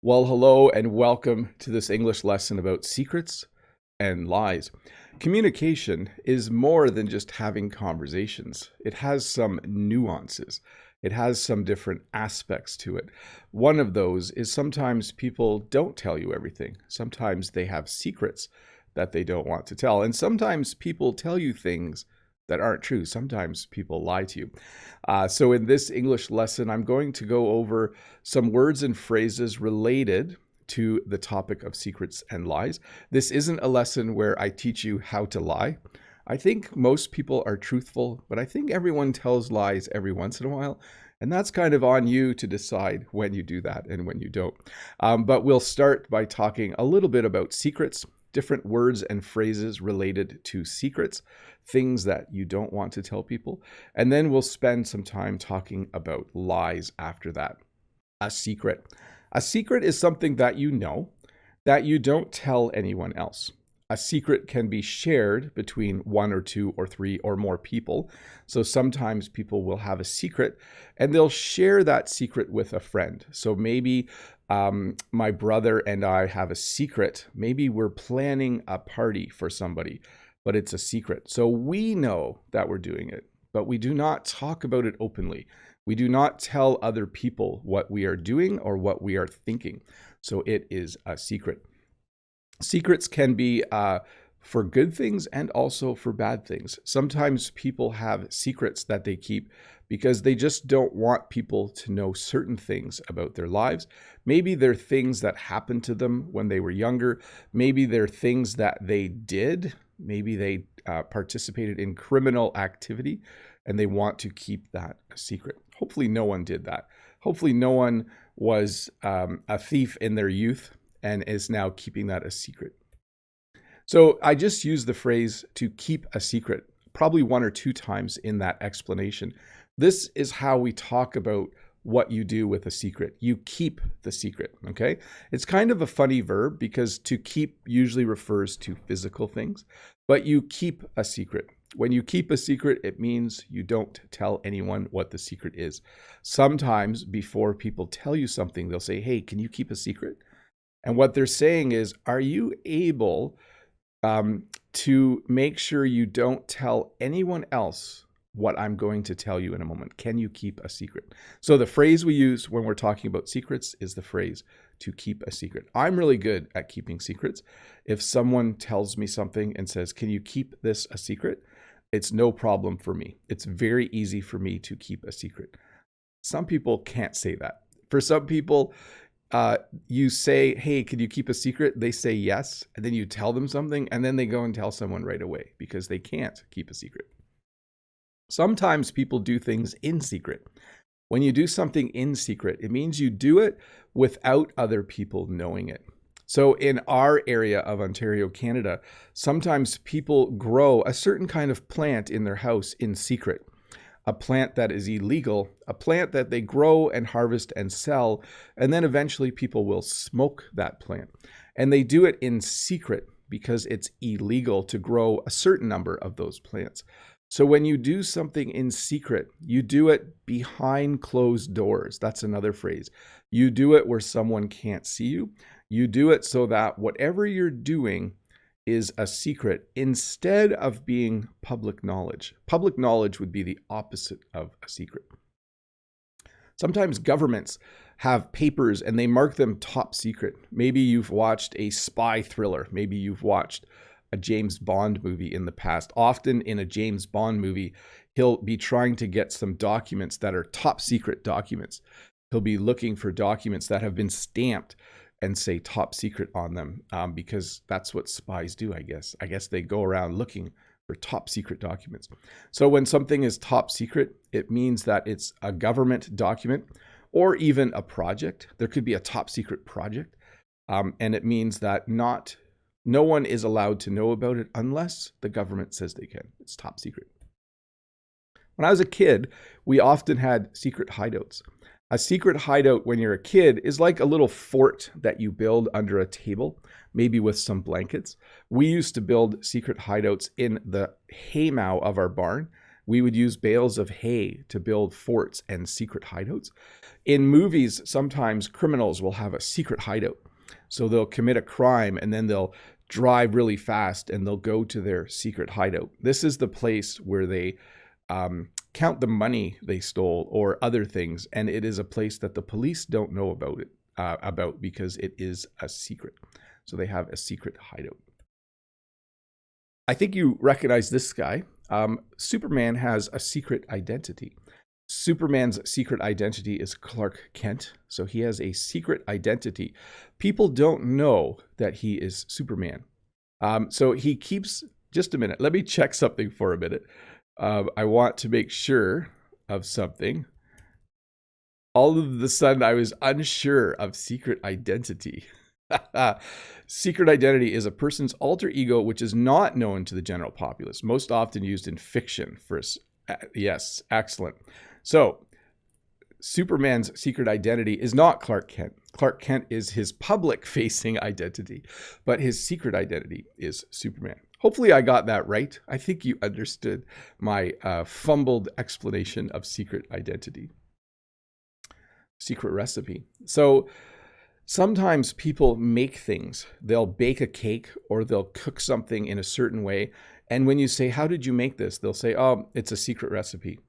Well, hello and welcome to this English lesson about secrets and lies. Communication is more than just having conversations. It has some nuances. It has some different aspects to it. One of those is sometimes people don't tell you everything. Sometimes they have secrets that they don't want to tell. And sometimes people tell you things that aren't true. Sometimes people lie to you. So in this English lesson, I'm going to go over some words and phrases related to the topic of secrets and lies. This isn't a lesson where I teach you how to lie. I think most people are truthful, but I think everyone tells lies every once in a while. And that's kind of on you to decide when you do that and when you don't. But we'll start by talking a little bit about secrets, different words and phrases related to secrets, things that you don't want to tell people. And then we'll spend some time talking about lies after that. A secret. A secret is something that you know that you don't tell anyone else. A secret can be shared between one or two or three or more people. So sometimes people will have a secret and they'll share that secret with a friend. So maybe my brother and I have a secret. Maybe we're planning a party for somebody, but it's a secret. So we know that we're doing it, but we do not talk about it openly. We do not tell other people what we are doing or what we are thinking. So it is a secret. Secrets can be for good things and also for bad things. Sometimes people have secrets that they keep because they just don't want people to know certain things about their lives. Maybe they're things that happened to them when they were younger. Maybe they're things that they did. Maybe they participated in criminal activity and they want to keep that a secret. Hopefully no one did that. Hopefully no one was a thief in their youth and is now keeping that a secret. So I just used the phrase to keep a secret probably one or two times in that explanation. This is how we talk about what you do with a secret. You keep the secret, okay? It's kind of a funny verb because to keep usually refers to physical things, but you keep a secret. When you keep a secret, it means you don't tell anyone what the secret is. Sometimes before people tell you something, they'll say, hey, can you keep a secret? And what they're saying is, are you able to make sure you don't tell anyone else what I'm going to tell you in a moment? Can you keep a secret? So the phrase we use when we're talking about secrets is the phrase to keep a secret. I'm really good at keeping secrets. If someone tells me something and says, can you keep this a secret? It's no problem for me. It's very easy for me to keep a secret. Some people can't say that. For some people, you say, hey, can you keep a secret? They say yes. And then you tell them something and then they go and tell someone right away because they can't keep a secret. Sometimes people do things in secret. When you do something in secret, it means you do it without other people knowing it. So in our area of Ontario, Canada, sometimes people grow a certain kind of plant in their house in secret. A plant that is illegal, a plant that they grow and harvest and sell, and then eventually people will smoke that plant. And they do it in secret because it's illegal to grow a certain number of those plants. So when you do something in secret, you do it behind closed doors. That's another phrase. You do it where someone can't see you. You do it so that whatever you're doing is a secret instead of being public knowledge. Public knowledge would be the opposite of a secret. Sometimes governments have papers and they mark them top secret. Maybe you've watched a spy thriller. Maybe you've watched a James Bond movie in the past. Often in a James Bond movie, he'll be trying to get some documents that are top secret documents. He'll be looking for documents that have been stamped and say top secret on them because that's what spies do, I guess. I guess they go around looking for top secret documents. So when something is top secret, it means that it's a government document or even a project. There could be a top secret project. And it means that no one is allowed to know about it unless the government says they can. It's top secret. When I was a kid, we often had secret hideouts. A secret hideout when you're a kid is like a little fort that you build under a table, maybe with some blankets. We used to build secret hideouts in the haymow of our barn. We would use bales of hay to build forts and secret hideouts. In movies, sometimes criminals will have a secret hideout. So they'll commit a crime and then they'll drive really fast and they'll go to their secret hideout. This is the place where they count the money they stole or other things, and it is a place that the police don't know about because it is a secret. So they have a secret hideout. I think you recognize this guy. Superman has a secret identity. Superman's secret identity is Clark Kent. So he has a secret identity. People don't know that he is Superman. So he keeps, just a minute, let me check something for a minute. I want to make sure of something. All of a sudden, I was unsure of secret identity. Secret identity is a person's alter ego which is not known to the general populace, most often used in fiction. Yes, excellent. So Superman's secret identity is not Clark Kent. Clark Kent is his public-facing identity, but his secret identity is Superman. Hopefully I got that right. I think you understood my fumbled explanation of secret identity. Secret recipe. So sometimes people make things. They'll bake a cake or they'll cook something in a certain way. And when you say, how did you make this? They'll say, oh, it's a secret recipe.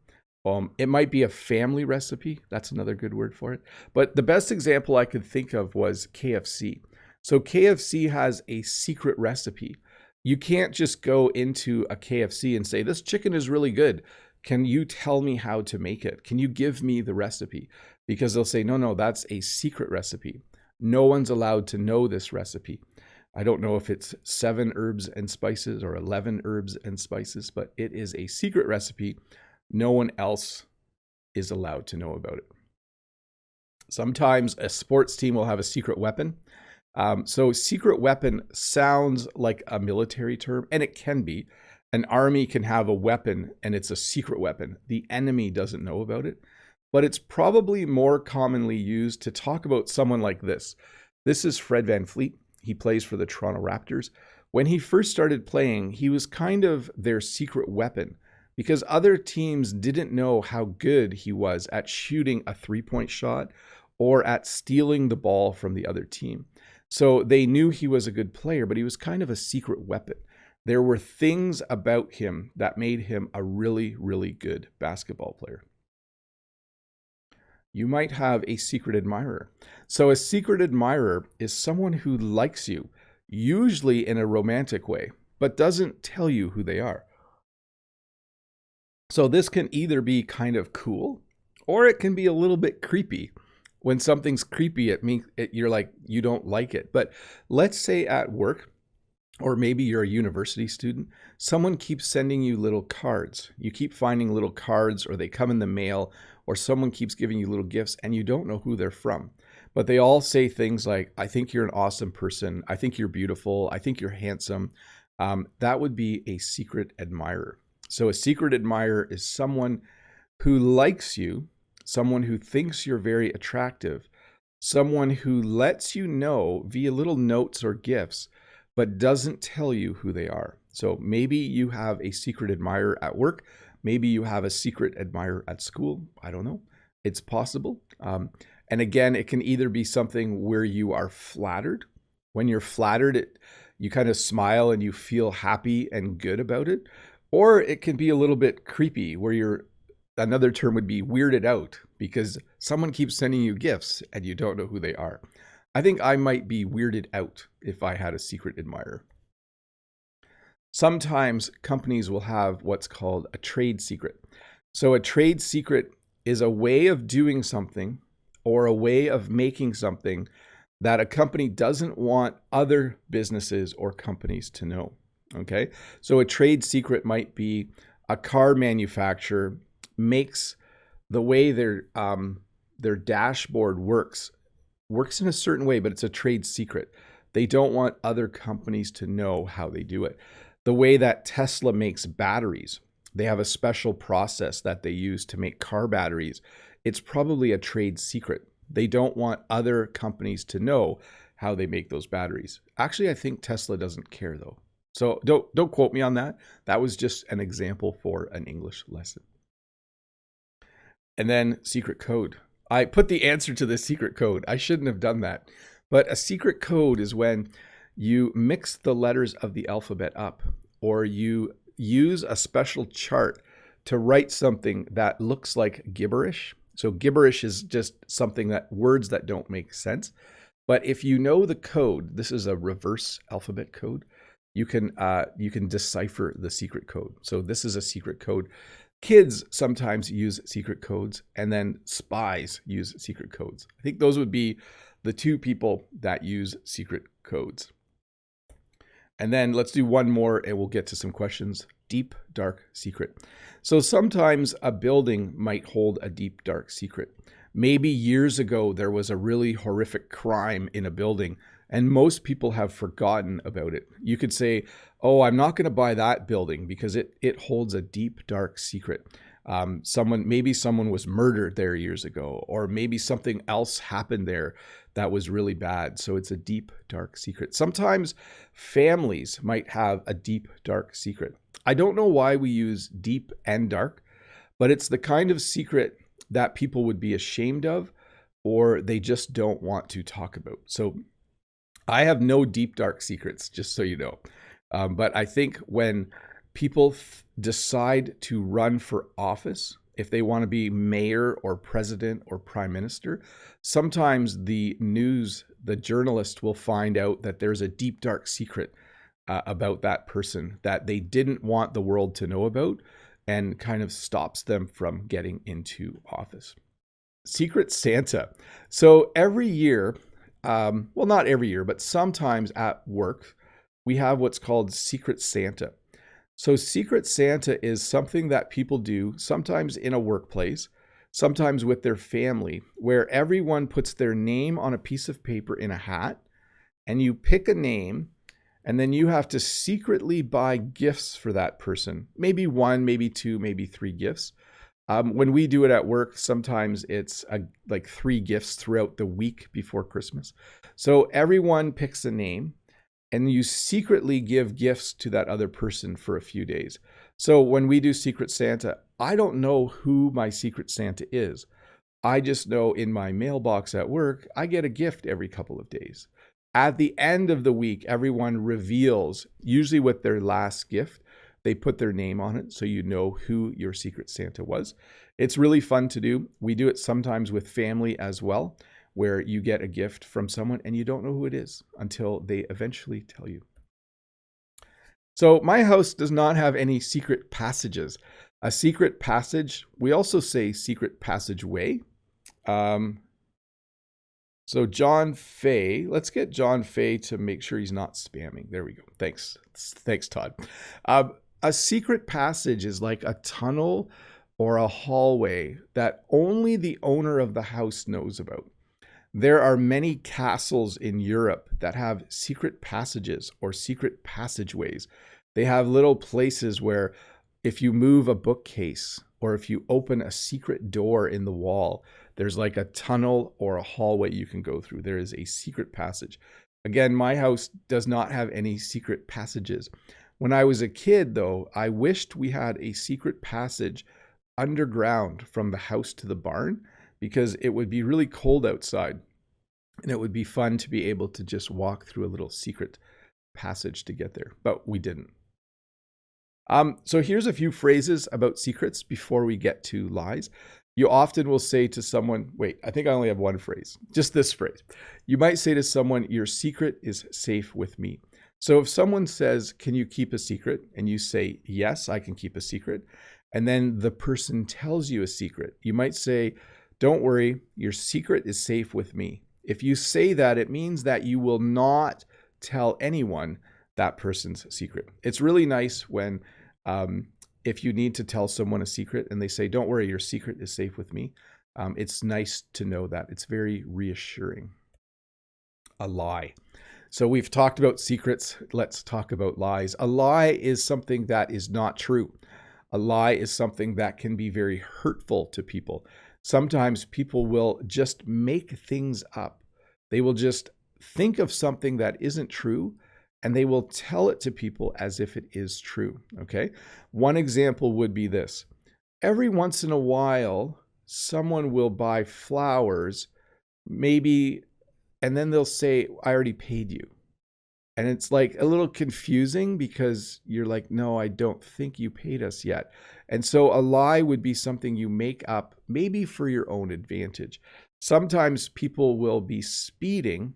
It might be a family recipe. That's another good word for it. But the best example I could think of was KFC. So KFC has a secret recipe. You can't just go into a KFC and say, this chicken is really good. Can you tell me how to make it? Can you give me the recipe? Because they'll say, no, that's a secret recipe. No one's allowed to know this recipe. I don't know if it's 7 herbs and spices or 11 herbs and spices, but it is a secret recipe. No one else is allowed to know about it. Sometimes a sports team will have a secret weapon. So secret weapon sounds like a military term, and it can be. An army can have a weapon, and it's a secret weapon. The enemy doesn't know about it. But it's probably more commonly used to talk about someone like this. This is Fred VanVleet. He plays for the Toronto Raptors. When he first started playing, he was kind of their secret weapon because other teams didn't know how good he was at shooting a three-point shot or at stealing the ball from the other team. So they knew he was a good player, but he was kind of a secret weapon. There were things about him that made him a really, really good basketball player. You might have a secret admirer. So a secret admirer is someone who likes you, usually in a romantic way, but doesn't tell you who they are. So this can either be kind of cool, or it can be a little bit creepy. When something's creepy, it means you're like, you don't like it. But let's say at work, or maybe you're a university student, someone keeps sending you little cards. You keep finding little cards, or they come in the mail, or someone keeps giving you little gifts and you don't know who they're from. But they all say things like, I think you're an awesome person. I think you're beautiful. I think you're handsome. That would be a secret admirer. So a secret admirer is someone who likes you, someone who thinks you're very attractive, someone who lets you know via little notes or gifts, but doesn't tell you who they are. So maybe you have a secret admirer at work. Maybe you have a secret admirer at school. I don't know. It's possible. And again, it can either be something where you are flattered. When you're flattered, you kind of smile and you feel happy and good about it. Or it can be a little bit creepy where another term would be weirded out because someone keeps sending you gifts and you don't know who they are. I think I might be weirded out if I had a secret admirer. Sometimes companies will have what's called a trade secret. So a trade secret is a way of doing something or a way of making something that a company doesn't want other businesses or companies to know. Okay, so a trade secret might be a car manufacturer makes the way their dashboard works in a certain way, but it's a trade secret. They don't want other companies to know how they do it. The way that Tesla makes batteries, they have a special process that they use to make car batteries. It's probably a trade secret. They don't want other companies to know how they make those batteries. Actually, I think Tesla doesn't care though. So don't quote me on that. That was just an example for an English lesson. And then secret code. I put the answer to the secret code. I shouldn't have done that. But a secret code is when you mix the letters of the alphabet up, or you use a special chart to write something that looks like gibberish. So gibberish is just something that words that don't make sense. But if you know the code, this is a reverse alphabet code, you can decipher the secret code. So this is a secret code. Kids sometimes use secret codes, and then spies use secret codes. I think those would be the two people that use secret codes. And then let's do one more and we'll get to some questions. Deep, dark secret. So sometimes a building might hold a deep, dark secret. Maybe years ago, there was a really horrific crime in a building and most people have forgotten about it. You could say, oh, I'm not going to buy that building because it holds a deep, dark secret. Maybe someone was murdered there years ago, or maybe something else happened there that was really bad. So it's a deep, dark secret. Sometimes families might have a deep, dark secret. I don't know why we use deep and dark, but it's the kind of secret that people would be ashamed of, or they just don't want to talk about. So I have no deep, dark secrets, just so you know. But I think when people decide to run for office, if they want to be mayor or president or prime minister, sometimes the journalist will find out that there's a deep, dark secret about that person that they didn't want the world to know about, and kind of stops them from getting into office. Secret Santa. So every year, well, not every year, but sometimes at work, we have what's called Secret Santa. So Secret Santa is something that people do sometimes in a workplace, sometimes with their family, where everyone puts their name on a piece of paper in a hat, and you pick a name, and then you have to secretly buy gifts for that person. Maybe one, maybe two, maybe three gifts. When we do it at work, sometimes it's like 3 gifts throughout the week before Christmas. So everyone picks a name, and you secretly give gifts to that other person for a few days. So when we do Secret Santa, I don't know who my Secret Santa is. I just know in my mailbox at work, I get a gift every couple of days. At the end of the week, everyone reveals, usually with their last gift, they put their name on it so you know who your Secret Santa was. It's really fun to do. We do it sometimes with family as well, where you get a gift from someone and you don't know who it is until they eventually tell you. So my house does not have any secret passages. A secret passage, we also say secret passageway. So John Fay, let's get John Fay to make sure he's not spamming. There we go. Thanks, Todd. A secret passage is like a tunnel or a hallway that only the owner of the house knows about. There are many castles in Europe that have secret passages or secret passageways. They have little places where if you move a bookcase or if you open a secret door in the wall, there's like a tunnel or a hallway you can go through. There is a secret passage. Again, my house does not have any secret passages. When I was a kid, though, I wished we had a secret passage underground from the house to the barn, because it would be really cold outside and it would be fun to be able to just walk through a little secret passage to get there, but we didn't. So here's a few phrases about secrets before we get to lies. You often will say to someone, wait, I think I only have one phrase, just this phrase. You might say to someone, your secret is safe with me. So if someone says, can you keep a secret? And you say, yes, I can keep a secret. And then the person tells you a secret. You might say, don't worry, your secret is safe with me. If you say that, it means that you will not tell anyone that person's secret. It's really nice when, if you need to tell someone a secret and they say, don't worry, your secret is safe with me. It's nice to know that. It's very reassuring. A lie. So we've talked about secrets. Let's talk about lies. A lie is something that is not true. A lie is something that can be very hurtful to people. Sometimes people will just make things up. They will just think of something that isn't true, and they will tell it to people as if it is true, okay? One example would be this. Every once in a while, someone will buy flowers, maybe, and then they'll say, I already paid you. And it's like a little confusing because you're like, no, I don't think you paid us yet. And so a lie would be something you make up, maybe for your own advantage. Sometimes people will be speeding,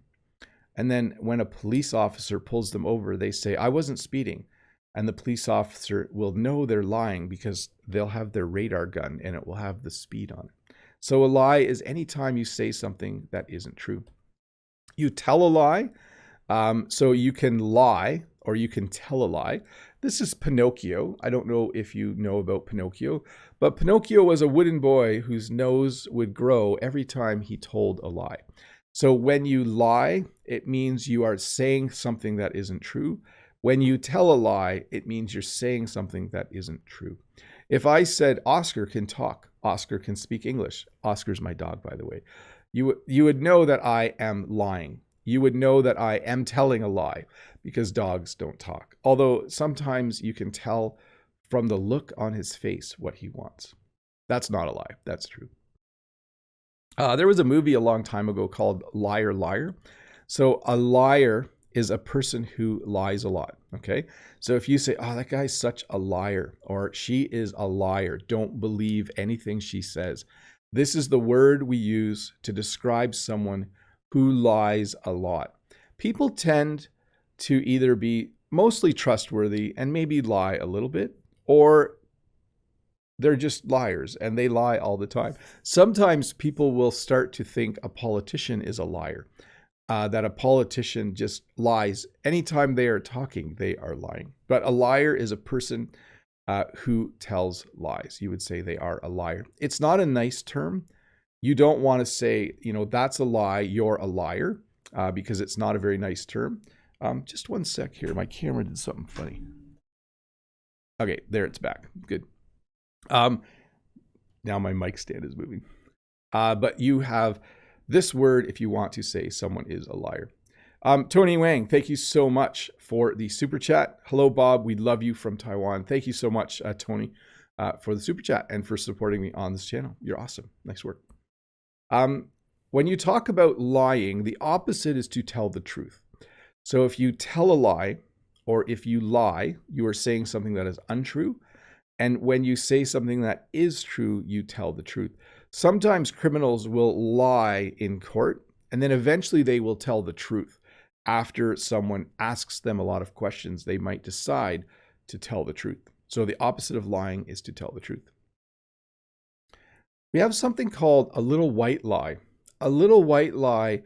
and then when a police officer pulls them over, they say, I wasn't speeding. And the police officer will know they're lying because they'll have their radar gun and it will have the speed on it. So a lie is anytime you say something that isn't true. You tell a lie. So you can lie or you can tell a lie. This is Pinocchio. I don't know if you know about Pinocchio, but Pinocchio was a wooden boy whose nose would grow every time he told a lie. So when you lie, it means you are saying something that isn't true. When you tell a lie, it means you're saying something that isn't true. If I said, Oscar can talk, Oscar can speak English. Oscar's my dog, by the way. You would know that I am lying. You would know that I am telling a lie because dogs don't talk. Although sometimes you can tell from the look on his face what he wants. That's not a lie. That's true. There was a movie a long time ago called Liar, Liar. So a liar is a person who lies a lot, okay? So if you say, oh, that guy's such a liar, or she is a liar, don't believe anything she says. This is the word we use to describe someone who lies a lot. People tend to either be mostly trustworthy and maybe lie a little bit, or they're just liars and they lie all the time. Sometimes people will start to think a politician is a liar, that a politician just lies. Anytime they are talking, they are lying. But a liar is a person who tells lies. You would say they are a liar. It's not a nice term. You don't want to say, that's a lie, you're a liar, because it's not a very nice term. Just one sec here. My camera did something funny. Okay, there it's back. Good. Now my mic stand is moving. But you have this word if you want to say someone is a liar. Tony Wang, thank you so much for the super chat. Hello, Bob. We love you from Taiwan. Thank you so much, Tony, for the super chat and for supporting me on this channel. You're awesome. Nice work. When you talk about lying, the opposite is to tell the truth. So if you tell a lie or if you lie, you are saying something that is untrue. And when you say something that is true, you tell the truth. Sometimes criminals will lie in court and then eventually they will tell the truth. After someone asks them a lot of questions, they might decide to tell the truth. So the opposite of lying is to tell the truth. We have something called a little white lie. A little white lie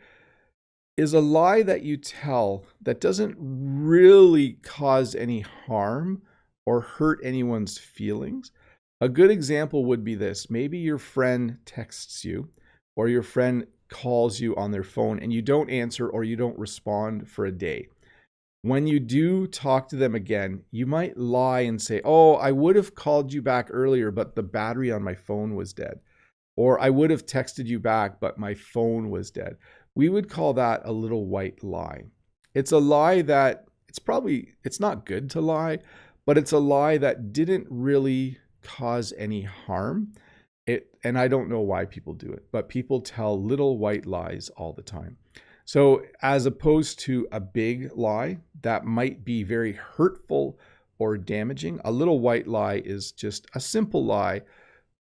is a lie that you tell that doesn't really cause any harm or hurt anyone's feelings. A good example would be this. Maybe your friend texts you or your friend calls you on their phone and you don't answer or you don't respond for a day. When you do talk to them again, you might lie and say, oh, I would have called you back earlier, but the battery on my phone was dead. Or I would have texted you back, but my phone was dead. We would call that a little white lie. It's a lie that it's not good to lie, but it's a lie that didn't really cause any harm. And I don't know why people do it, but people tell little white lies all the time. So as opposed to a big lie that might be very hurtful or damaging, a little white lie is just a simple lie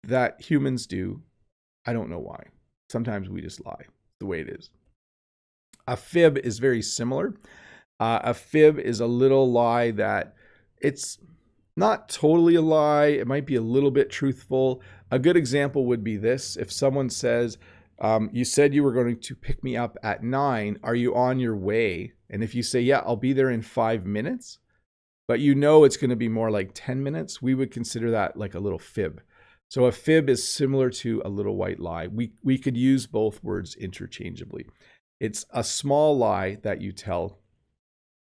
that humans do. I don't know why. Sometimes we just lie the way it is. A fib is very similar. A fib is a little lie that it's not totally a lie. It might be a little bit truthful. A good example would be this. If someone says, you said you were going to pick me up at 9. Are you on your way? And if you say, yeah, I'll be there in 5 minutes, but you know it's going to be more like 10 minutes, we would consider that like a little fib. So a fib is similar to a little white lie. We could use both words interchangeably. It's a small lie that you tell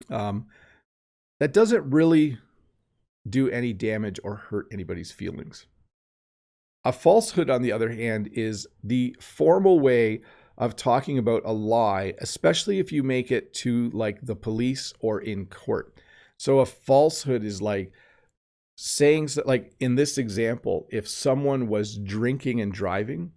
that doesn't really do any damage or hurt anybody's feelings. A falsehood, on the other hand, is the formal way of talking about a lie, especially if you make it to like the police or in court. So a falsehood is like, saying, like in this example, if someone was drinking and driving,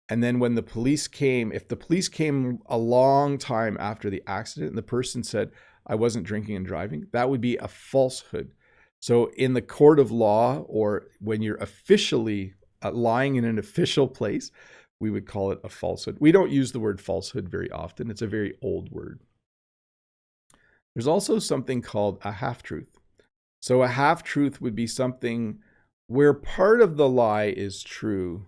and then when the police came, if the police came a long time after the accident and the person said, I wasn't drinking and driving, that would be a falsehood. So in the court of law, or when you're officially lying in an official place, we would call it a falsehood. We don't use the word falsehood very often. It's a very old word. There's also something called a half-truth. So a half-truth would be something where part of the lie is true,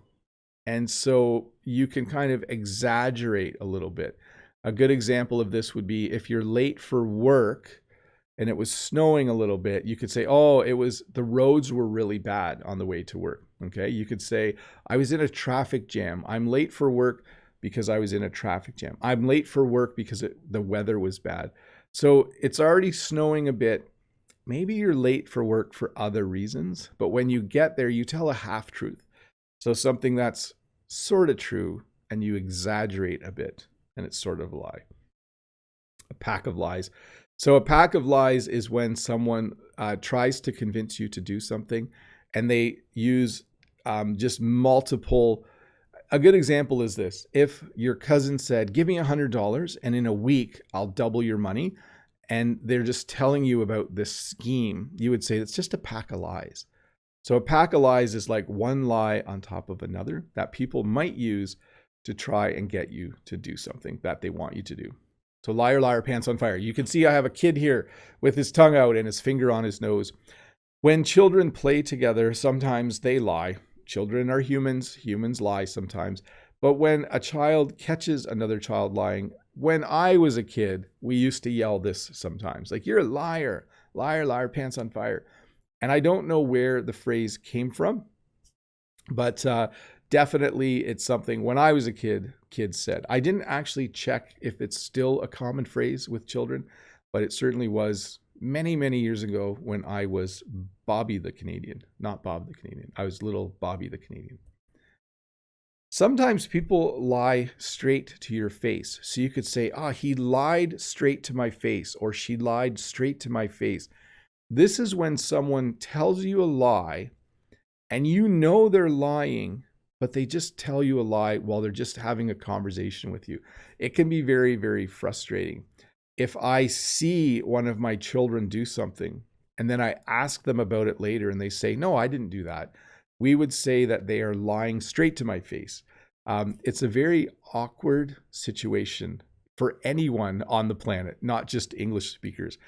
and so you can kind of exaggerate a little bit. A good example of this would be if you're late for work and it was snowing a little bit, you could say, oh, the roads were really bad on the way to work. Okay. You could say, I was in a traffic jam. I'm late for work because I was in a traffic jam. I'm late for work because the weather was bad. So it's already snowing a bit. Maybe you're late for work for other reasons, but when you get there, you tell a half truth. So something that's sort of true and you exaggerate a bit, and it's sort of a lie. A pack of lies. So a pack of lies is when someone tries to convince you to do something and they use just multiple. A good example is this. If your cousin said, give me $100 and in a week I'll double your money, and they're just telling you about this scheme, you would say it's just a pack of lies. So a pack of lies is like one lie on top of another that people might use to try and get you to do something that they want you to do. So liar, liar, pants on fire. You can see I have a kid here with his tongue out and his finger on his nose. When children play together, sometimes they lie. Children are humans. Humans lie sometimes. But when a child catches another child lying, when I was a kid, we used to yell this sometimes, like, you're a liar, liar, liar, pants on fire. And I don't know where the phrase came from, but definitely it's something when I was a kid, kids said. I didn't actually check if it's still a common phrase with children, but it certainly was many, many years ago when I was Bobby the Canadian, not Bob the Canadian. I was little Bobby the Canadian. Sometimes people lie straight to your face. So you could say, he lied straight to my face, or she lied straight to my face. This is when someone tells you a lie and you know they're lying, but they just tell you a lie while they're just having a conversation with you. It can be very, very frustrating. If I see one of my children do something and then I ask them about it later and they say, no, I didn't do that, we would say that they are lying straight to my face. It's a very awkward situation for anyone on the planet, not just English speakers.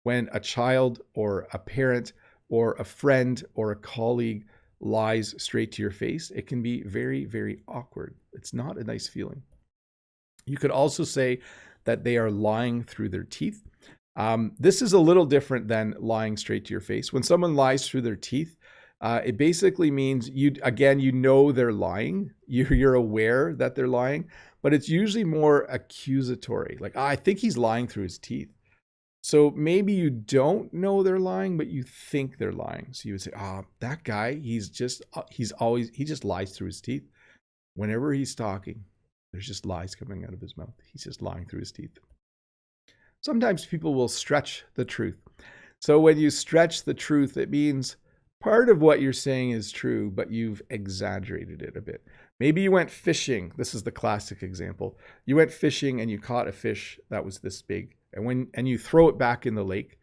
When a child or a parent or a friend or a colleague lies straight to your face, it can be very, very awkward. It's not a nice feeling. You could also say that they are lying through their teeth. This is a little different than lying straight to your face. When someone lies through their teeth, it basically means you know they're lying. You're aware that they're lying, but it's usually more accusatory. Like, I think he's lying through his teeth. So maybe you don't know they're lying, but you think they're lying. So you would say, that guy, he just lies through his teeth. Whenever he's talking, there's just lies coming out of his mouth. He's just lying through his teeth. Sometimes people will stretch the truth. So when you stretch the truth, it means part of what you're saying is true, but you've exaggerated it a bit. Maybe you went fishing. This is the classic example. You went fishing and you caught a fish that was this big. And you throw it back in the lake.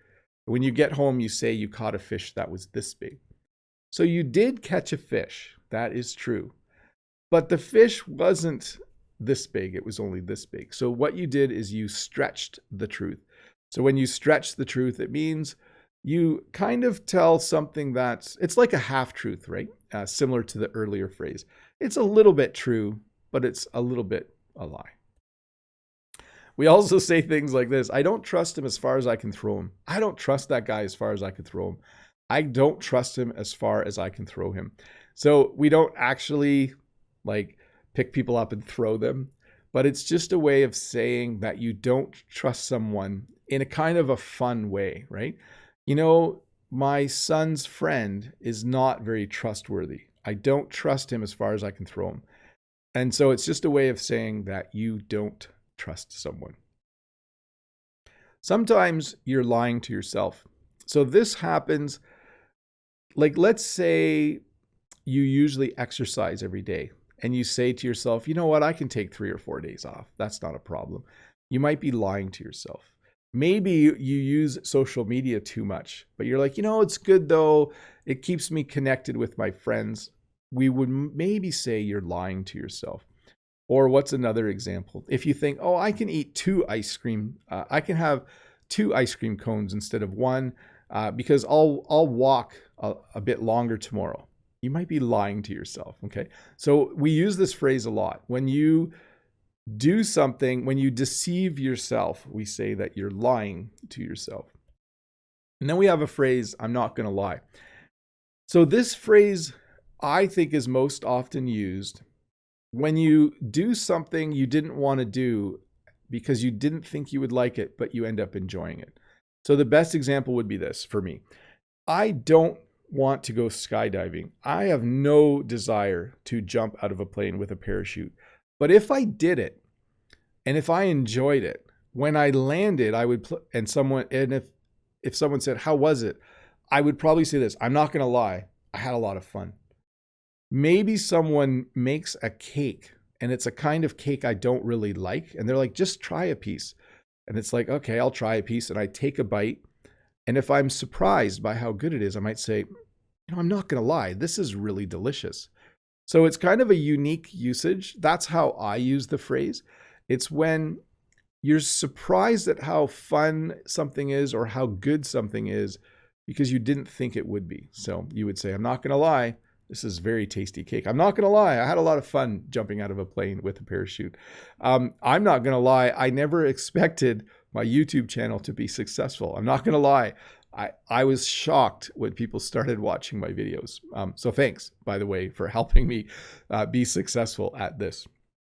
When you get home, you say you caught a fish that was this big. So you did catch a fish. That is true. But the fish wasn't this big. It was only this big. So what you did is you stretched the truth. So when you stretch the truth, it means you kind of tell something it's like a half truth, right? Similar to the earlier phrase. It's a little bit true, but it's a little bit a lie. We also say things like this. I don't trust him as far as I can throw him. I don't trust that guy as far as I can throw him. I don't trust him as far as I can throw him. So we don't actually pick people up and throw them, but it's just a way of saying that you don't trust someone in a kind of a fun way, right? You know, my son's friend is not very trustworthy. I don't trust him as far as I can throw him. And so it's just a way of saying that you don't trust someone. Sometimes you're lying to yourself. So this happens Like, let's say you usually exercise every day and you say to yourself, you know what, I can take 3 or 4 days off. That's not a problem. You might be lying to yourself. Maybe you use social media too much, but you're like, it's good though. It keeps me connected with my friends. We would maybe say you're lying to yourself. Or what's another example? If you think, oh, I can eat I can have 2 ice cream cones instead of 1 because I'll walk a bit longer tomorrow. You might be lying to yourself, okay? So we use this phrase a lot. When you do something, when you deceive yourself, we say that you're lying to yourself. And then we have a phrase, I'm not going to lie. So this phrase, I think, is most often used when you do something you didn't want to do because you didn't think you would like it, but you end up enjoying it. So the best example would be this for me. I don't want to go skydiving. I have no desire to jump out of a plane with a parachute. But if I did it, and if I enjoyed it, when I landed, I would, if someone said, how was it? I would probably say this, I'm not going to lie, I had a lot of fun. Maybe someone makes a cake and it's a kind of cake I don't really like. And they're like, just try a piece. And it's like, okay, I'll try a piece. And I take a bite. And if I'm surprised by how good it is, I might say, I'm not going to lie, this is really delicious. So it's kind of a unique usage. That's how I use the phrase. It's when you're surprised at how fun something is or how good something is because you didn't think it would be. So you would say, I'm not going to lie, this is very tasty cake. I'm not going to lie, I had a lot of fun jumping out of a plane with a parachute. I'm not going to lie, I never expected my YouTube channel to be successful. I'm not going to lie, I was shocked when people started watching my videos. So thanks, by the way, for helping me be successful at this.